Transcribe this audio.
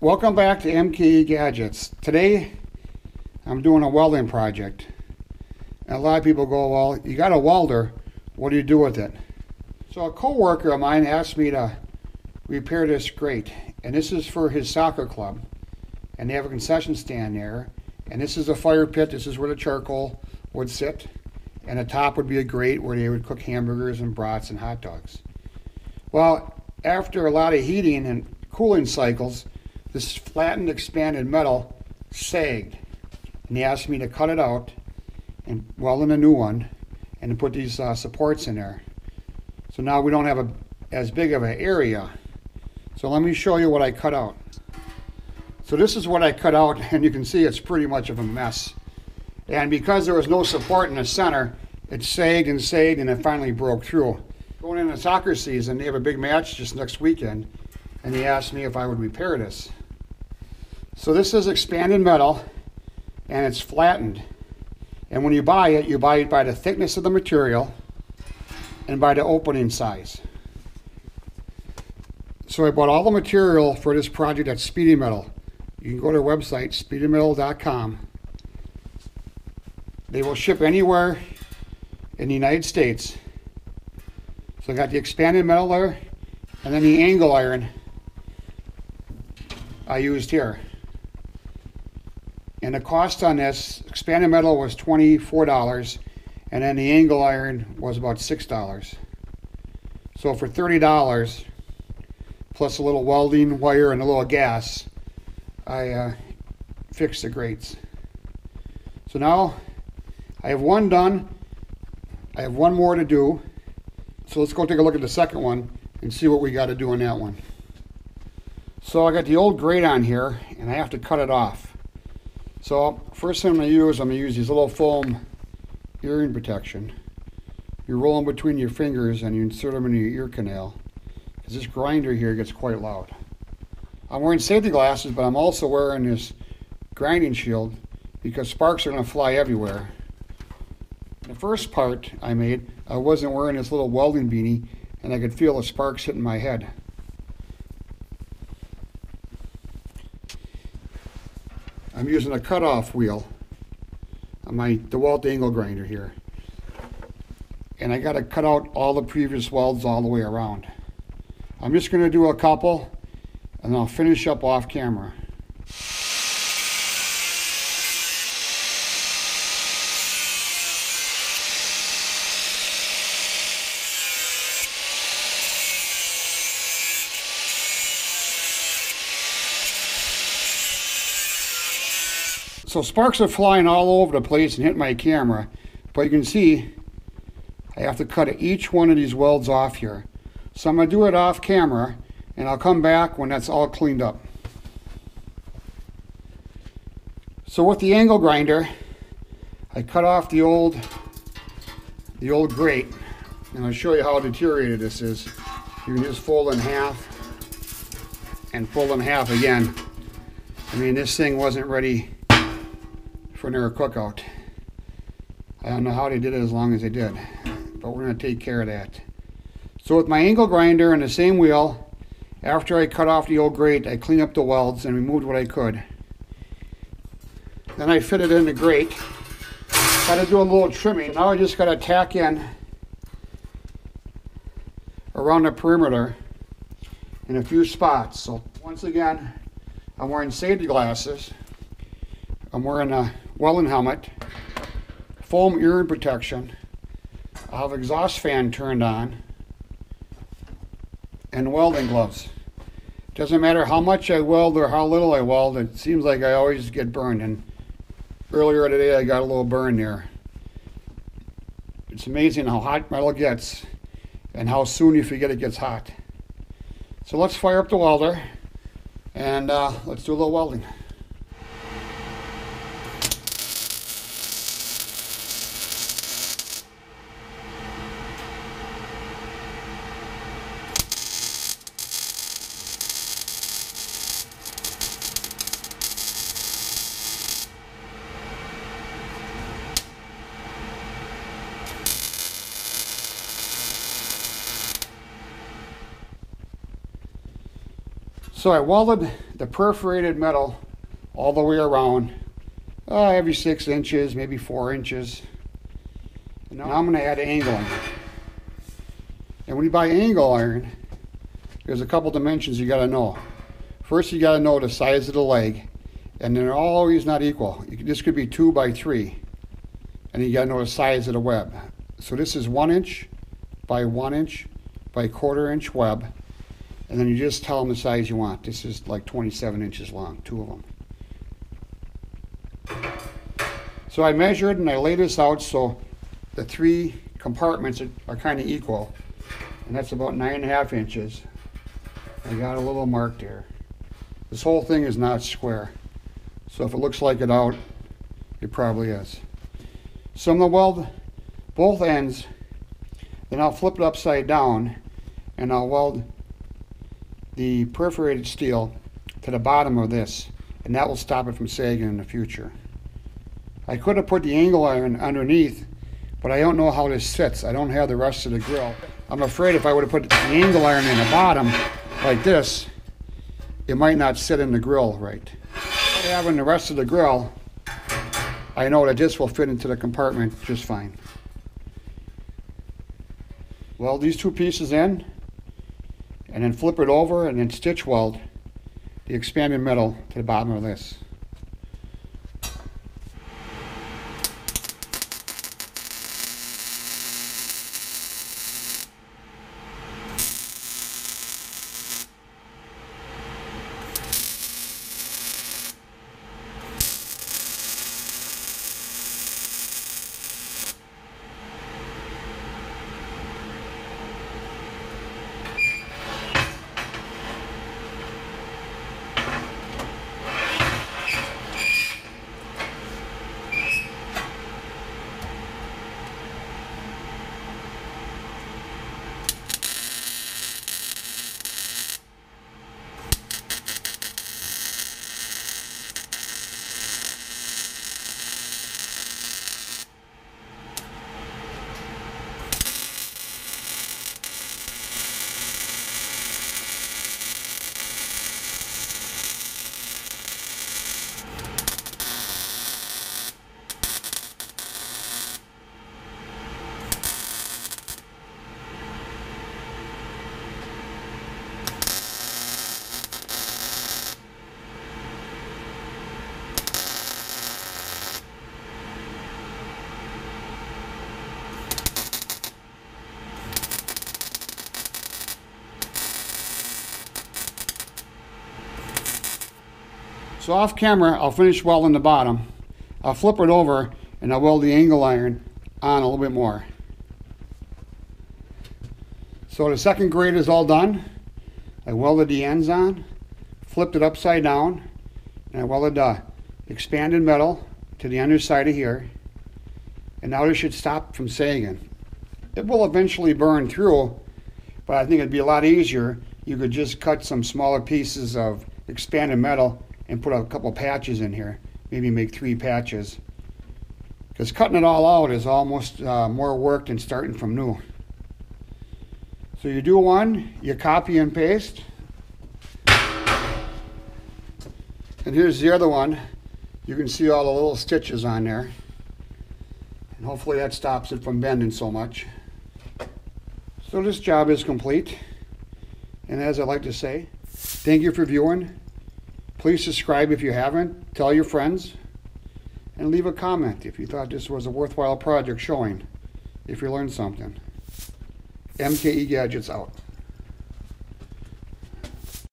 Welcome back to MKE Gadgets. Today I'm doing a welding project. And a lot of people go, well, you got a welder, what do you do with it? So a co-worker of mine asked me to repair this grate. And this is for his soccer club. And they have a concession stand there. And this is a fire pit. This is where the charcoal would sit. And the top would be a grate where they would cook hamburgers and brats and hot dogs. Well, after a lot of heating and cooling cycles, this flattened expanded metal sagged, and he asked me to cut it out and weld in a new one and to put these supports in there. So now we don't have as big of an area. So let me show you what I cut out. So this is what I cut out, and you can see it's pretty much of a mess. And because there was no support in the center, it sagged and sagged and it finally broke through. Going into soccer season, they have a big match just next weekend, and he asked me if I would repair this. So this is expanded metal, and it's flattened. And when you buy it by the thickness of the material and by the opening size. So I bought all the material for this project at Speedy Metal. You can go to their website, speedymetal.com. They will ship anywhere in the United States. So I got the expanded metal there, and then the angle iron I used here. And the cost on this expanded metal was $24, and then the angle iron was about $6. So for $30, plus a little welding wire and a little gas, I fixed the grates. So now I have one done. I have one more to do. So let's go take a look at the second one and see what we got to do on that one. So I got the old grate on here, and I have to cut it off. So first thing I'm going to use these little foam earring protection. You roll them between your fingers and you insert them into your ear canal, because this grinder here gets quite loud. I'm wearing safety glasses, but I'm also wearing this grinding shield because sparks are going to fly everywhere. The first part I made, I wasn't wearing this little welding beanie, and I could feel the sparks hitting my head. I'm using a cutoff wheel on my DeWalt angle grinder here. And I got to cut out all the previous welds all the way around. I'm just going to do a couple, and I'll finish up off camera. So sparks are flying all over the place and hit my camera, but you can see I have to cut each one of these welds off here. So I'm going to do it off camera, and I'll come back when that's all cleaned up. So with the angle grinder, I cut off the old grate, and I'll show you how deteriorated this is. You can just fold in half and fold in half again. I mean, this thing wasn't ready for another cookout. I don't know how they did it as long as they did, but we're going to take care of that. So with my angle grinder and the same wheel, after I cut off the old grate, I cleaned up the welds and removed what I could. Then I fitted in the grate. Got to do a little trimming. Now I just got to tack in around the perimeter in a few spots. So once again, I'm wearing safety glasses. I'm wearing a welding helmet, foam earring protection. I have exhaust fan turned on, and welding gloves. Doesn't matter how much I weld or how little I weld, it seems like I always get burned. And earlier today I got a little burn there. It's amazing how hot metal gets and how soon you forget it gets hot. So let's fire up the welder and let's do a little welding. So I welded the perforated metal all the way around, every 6 inches, maybe 4 inches. And now I'm going to add angle iron. And when you buy angle iron, there's a couple dimensions you got to know. First, you got to know the size of the leg, and they're always not equal. This could be 2 by 3, and you got to know the size of the web. So this is 1 inch by 1 inch by 1/4 inch web, and then you just tell them the size you want. This is like 27 inches long, 2 of them. So I measured and I laid this out so the 3 compartments are kind of equal, and that's about 9.5 inches. I got a little mark there. This whole thing is not square, so if it looks like it out, it probably is. So I'm going to weld both ends, then I'll flip it upside down, and I'll weld the perforated steel to the bottom of this, and that will stop it from sagging in the future. I could have put the angle iron underneath, but I don't know how this sits. I don't have the rest of the grill. I'm afraid if I would have put the angle iron in the bottom like this, it might not sit in the grill right. Having the rest of the grill, I know that this will fit into the compartment just fine. Weld these 2 pieces in, and then flip it over and then stitch weld the expanded metal to the bottom of this. So off camera, I'll finish welding the bottom. I'll flip it over and I'll weld the angle iron on a little bit more. So the second grate is all done. I welded the ends on, flipped it upside down, and I welded the expanded metal to the underside of here. And now this should stop from sagging. It will eventually burn through, but I think it'd be a lot easier. You could just cut some smaller pieces of expanded metal and put a couple patches in here, maybe make 3 patches. Because cutting it all out is almost more work than starting from new. So you do one, you copy and paste. And here's the other one. You can see all the little stitches on there. And hopefully that stops it from bending so much. So this job is complete. And as I like to say, thank you for viewing. Please subscribe if you haven't, tell your friends, and leave a comment if you thought this was a worthwhile project showing, if you learned something. MKE Gadgets out.